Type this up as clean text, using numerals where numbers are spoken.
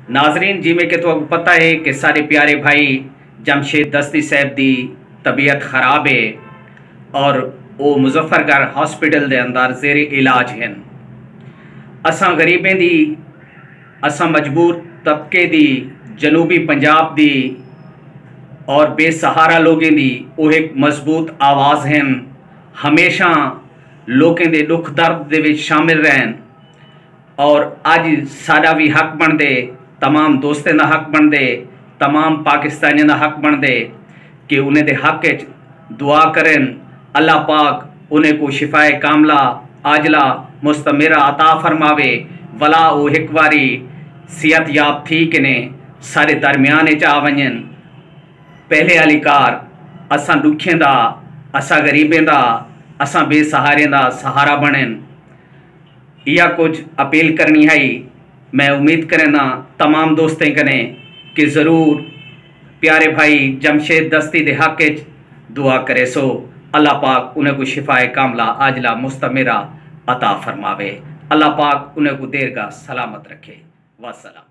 नाजरीन, जिमें कि तो पता है कि सारे प्यारे भाई जमशेद दस्ती साहब की तबीयत खराब है और वो मुजफ्फरगढ़ हॉस्पिटल के अंदर जेर इलाज हैं। असां गरीबें दी, असां मजबूर तबके दी, जनूबी पंजाब दी और बेसहारा लोगों की वो एक मजबूत आवाज़ हैं। हमेशा लोगों के दुख दर्द दे विच शामिल रहन और अज साडा भी हक बनदे, तमाम दोस्तें का हक बनदे, तमाम पाकिस्तानियों का हक बनदे कि उन्हें दे हक दुआ करें। अल्लाह पाक उन्हें को शिफाए कामला आजला मुस्तमिरा अता फरमावे। वला वो एक बारी सेहत याब थी कि ने सारे दरमियान च आ वजन। पहले वाली कार असां दुखियों का, असां गरीबें का, असां बेसहारे का सहारा बनें। यह कुछ अपील करनी है। मैं उम्मीद करना तमाम दोस्तें करें कि ज़रूर प्यारे भाई जमशेद दस्ती दे हक दुआ करे। सो अल्लाह पाक उन्हें को शिफाए कामला आजला मुस्तमिरा अता फरमावे। अल्लाह पाक उन्हें को देर का सलामत रखे। वस्सलाम।